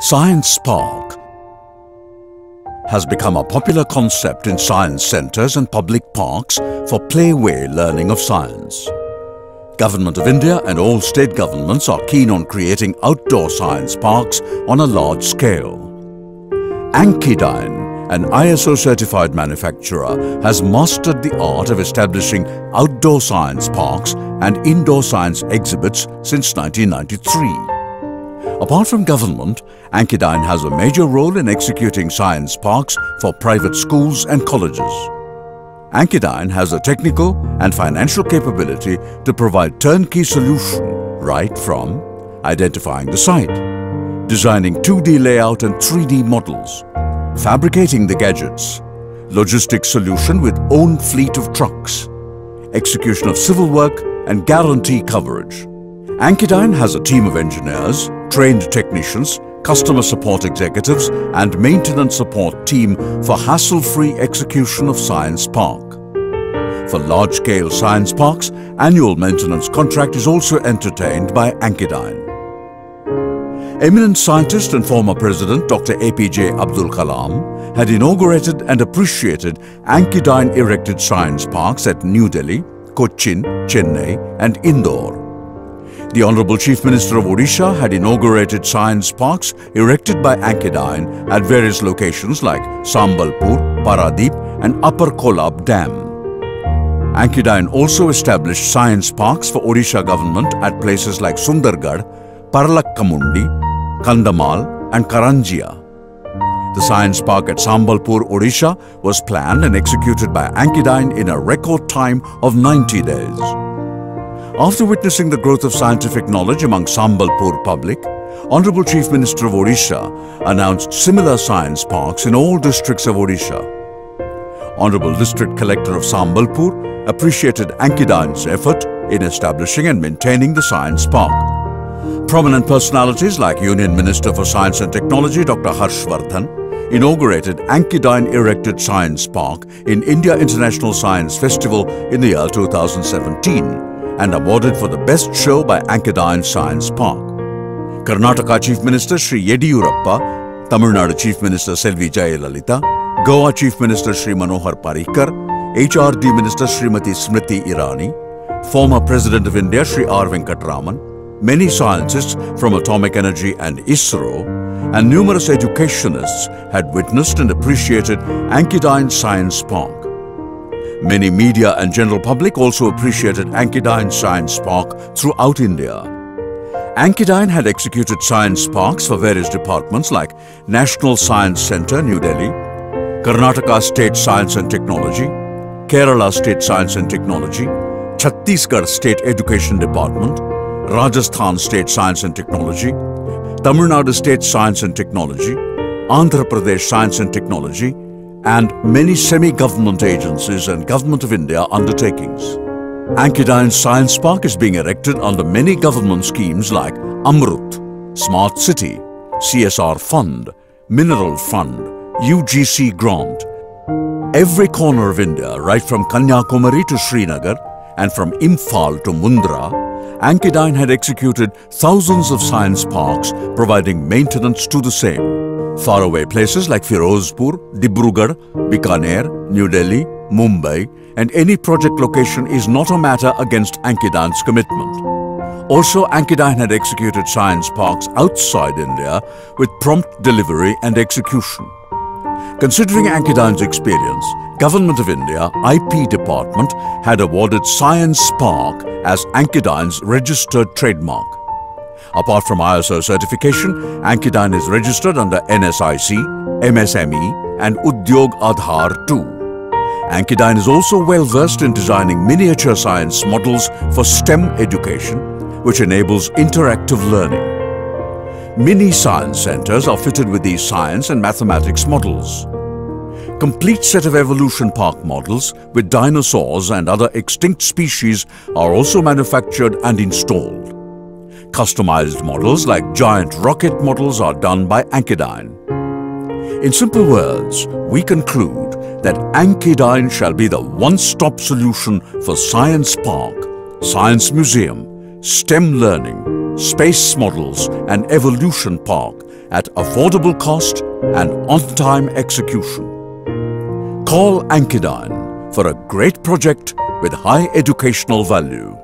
Science Park has become a popular concept in science centres and public parks for playway learning of science. Government of India and all state governments are keen on creating outdoor science parks on a large scale. Ankidyne, an ISO certified manufacturer, has mastered the art of establishing outdoor science parks and indoor science exhibits since 1993. Apart from government, Ankidyne has a major role in executing science parks for private schools and colleges. Ankidyne has the technical and financial capability to provide turnkey solution right from identifying the site, designing 2D layout and 3D models, fabricating the gadgets, logistics solution with own fleet of trucks, execution of civil work and guarantee coverage. Ankidyne has a team of engineers, trained technicians, customer support executives and maintenance support team for hassle-free execution of Science Park. For large-scale science parks, annual maintenance contract is also entertained by Ankidyne. Eminent scientist and former President Dr. APJ Abdul Kalam had inaugurated and appreciated Ankidyne-erected science parks at New Delhi, Cochin, Chennai and Indore. The Honourable Chief Minister of Odisha had inaugurated science parks erected by Ankidyne at various locations like Sambalpur, Paradeep and Upper Kolab Dam. Ankidyne also established science parks for Odisha government at places like Sundargarh, Paralakkamundi, Kandhamal and Karanjia. The science park at Sambalpur, Odisha was planned and executed by Ankidyne in a record time of 90 days. After witnessing the growth of scientific knowledge among Sambalpur public, Honourable Chief Minister of Odisha announced similar science parks in all districts of Odisha. Honourable District Collector of Sambalpur appreciated Ankidyne's effort in establishing and maintaining the science park. Prominent personalities like Union Minister for Science and Technology Dr. Harshvardhan inaugurated Ankidyne-erected Science Park in India International Science Festival in the year 2017. And awarded for the best show by Ankidyne Science Park. Karnataka Chief Minister Sri Yediyurappa, Tamil Nadu Chief Minister Selvi Jayalalitha, Goa Chief Minister Sri Manohar Parrikar, HRD Minister Srimati Smriti Irani, former President of India Sri R. Venkatraman, many scientists from Atomic Energy and ISRO, and numerous educationists had witnessed and appreciated Ankidyne Science Park. Many media and general public also appreciated Ankidyne Science Park throughout India. Ankidyne had executed science parks for various departments like National Science Centre, New Delhi, Karnataka State Science and Technology, Kerala State Science and Technology, Chhattisgarh State Education Department, Rajasthan State Science and Technology, Tamil Nadu State Science and Technology, Andhra Pradesh Science and Technology, and many semi-government agencies and Government of India undertakings. Ankidyne Science Park is being erected under many government schemes like Amrut, Smart City, CSR Fund, Mineral Fund, UGC Grant. Every corner of India, right from Kanyakumari to Srinagar and from Imphal to Mundra, Ankidyne had executed thousands of science parks providing maintenance to the same. Faraway places like Firozpur, Dibrugarh, Bikaner, New Delhi, Mumbai and any project location is not a matter against Ankidyne's commitment. Also, Ankidyne had executed science parks outside India with prompt delivery and execution. Considering Ankidyne's experience, Government of India IP Department had awarded Science Park as Ankidyne's registered trademark. Apart from ISO certification, Ankidyne is registered under NSIC, MSME and Udyog Aadhaar too. Ankidyne is also well versed in designing miniature science models for STEM education, which enables interactive learning. Mini science centres are fitted with these science and mathematics models. Complete set of evolution park models with dinosaurs and other extinct species are also manufactured and installed. Customized models like giant rocket models are done by Ankidyne. In simple words, we conclude that Ankidyne shall be the one-stop solution for Science Park, Science Museum, STEM learning, space models and evolution park at affordable cost and on-time execution. Call Ankidyne for a great project with high educational value.